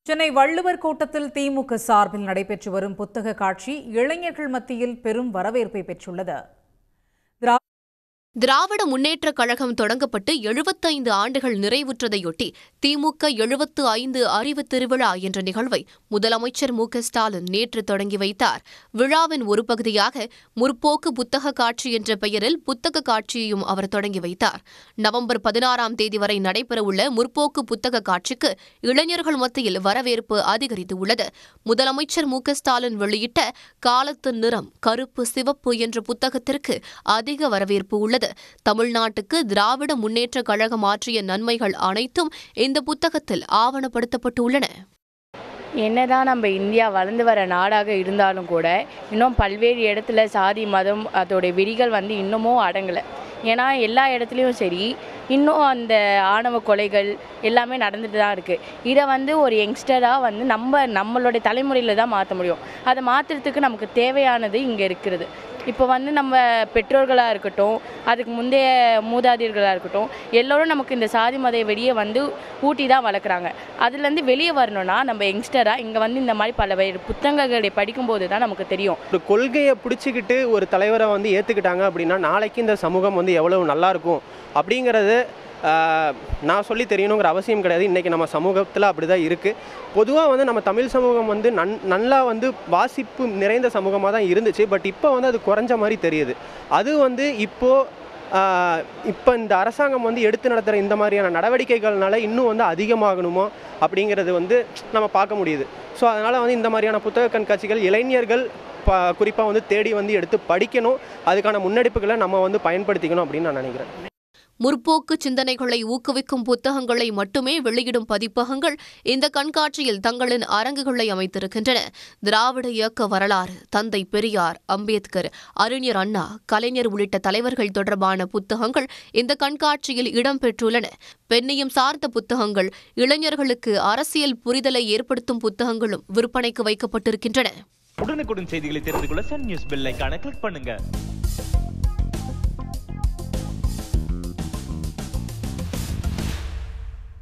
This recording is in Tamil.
சென்னை வள்ளுவர் கோட்டத்தில் திமுக சார்பில் நடைபெற்று வரும் புத்தக காட்சி இளைஞர்கள் மத்தியில் பெரும் வரவேற்பை பெற்றுள்ளது. திராவிட முன்னேற்றக் கழகம் தொடங்கப்பட்டு 75 ஆண்டுகள் நிறைவுற்றதையொட்டி திமுக 75 அறிவு திருவிழா என்ற நிகழ்வை முதலமைச்சர் மு.க.ஸ்டாலின் நேற்று தொடங்கி வைத்தார். விழாவின் ஒரு பகுதியாக முற்போக்கு புத்தக காட்சி என்ற பெயரில் புத்தக காட்சியையும் அவர் தொடங்கி வைத்தார். நவம்பர் 16ஆம் தேதி வரை நடைபெறவுள்ள முற்போக்கு புத்தக காட்சிக்கு இளைஞர்கள் மத்தியில் வரவேற்பு அதிகரித்துள்ளது. முதலமைச்சர் மு.க.ஸ்டாலின் வெளியிட்ட காலத்தின் நிறம் கருப்பு சிவப்பு என்ற புத்தகத்திற்கு அதிக வரவேற்பு உள்ளது. தமிழ்நாட்டுக்கு திராவிட முன்னேற்றக் கழகம் ஆற்றிய நன்மைகள் அனைத்தும் இந்த புத்தகத்தில் ஆவணப்படுத்தப்பட்டுள்ளன. என்னதான் நம்ம இந்தியா வளர்ந்து வர நாடாக இருந்தாலும் கூட இன்னும் பல்வேறு இடத்துல சாதி மதம் அதோடைய வெறிகள் இன்னமும் அடங்கலை. ஏன்னா எல்லா இடத்துலையும் சரி இன்னும் அந்த ஆணவ கொலைகள் எல்லாமே நடந்துட்டு தான் இருக்குது. இதை ஒரு யங்ஸ்டராக நம்மளுடைய தலைமுறையில் தான் மாற்ற முடியும். அதை மாற்றுறதுக்கு நமக்கு தேவையானது இங்கே இருக்கிறது. இப்போ நம்ம பெற்றோர்களாக இருக்கட்டும், அதுக்கு முந்தைய மூதாதையர்களாக இருக்கட்டும், எல்லோரும் நமக்கு இந்த சாதி மத வெறியை ஊட்டி தான் வளர்க்குறாங்க. அதுலேருந்து வெளியே வரணும்னா நம்ம யங்ஸ்டராக இங்கே இந்த மாதிரி பல புத்தகங்களை படிக்கும்போது தான் நமக்கு தெரியும். ஒரு கொள்கையை பிடிச்சிக்கிட்டு ஒரு தலைவரை ஏற்றுக்கிட்டாங்க அப்படின்னா நாளைக்கு இந்த சமூகம் எவ்வளவு நல்லாயிருக்கும் அப்படிங்கிறது நான் சொல்லி தெரியணுங்கிற அவசியம் கிடையாது. இன்றைக்கி நம்ம சமூகத்தில் அப்படி தான் இருக்குது. பொதுவாக நம்ம தமிழ் சமூகம் நல்லா வாசிப்பு நிறைந்த சமூகமாக தான் இருந்துச்சு. பட் இப்போ அது குறைஞ்ச மாதிரி தெரியுது. அது இப்போ இந்த அரசாங்கம் எடுத்து நடத்துகிற இந்த மாதிரியான நடவடிக்கைகள்னால இன்னும் அதிகமாகணுமோ அப்படிங்கிறது நம்ம பார்க்க முடியுது. ஸோ அதனால் இந்த மாதிரியான புத்தக கண்காட்சிகள் இளைஞர்கள் குறிப்பாக தேடி எடுத்து படிக்கணும். அதுக்கான முன்னெடுப்புகளை நம்ம பயன்படுத்திக்கணும் அப்படின்னு நான் நினைக்கிறேன். முற்போக்கு சிந்தனைகளை ஊக்குவிக்கும் புத்தகங்களை மட்டுமே வெளியிடும் பதிப்பகங்கள் இந்த கண்காட்சியில் தங்களின் அரங்குகளை அமைத்திருக்கின்றன. திராவிட இயக்க வரலாறு, தந்தை பெரியார், அம்பேத்கர், அறிஞர் அண்ணா, கலைஞர் உள்ளிட்ட தலைவர்கள் தொடர்பான புத்தகங்கள் இந்த கண்காட்சியில் இடம்பெற்றுள்ளன. பெண்ணியம் சார்ந்த புத்தகங்கள், இளைஞர்களுக்கு அரசியல் புரிதலை ஏற்படுத்தும் புத்தகங்களும் விற்பனைக்கு வைக்கப்பட்டிருக்கின்றன. உடனுக்குடன் செய்திகளை தெரிந்து கொள்ள சன் நியூஸ் பெல் ஐகானை கிளிக் பண்ணுங்க.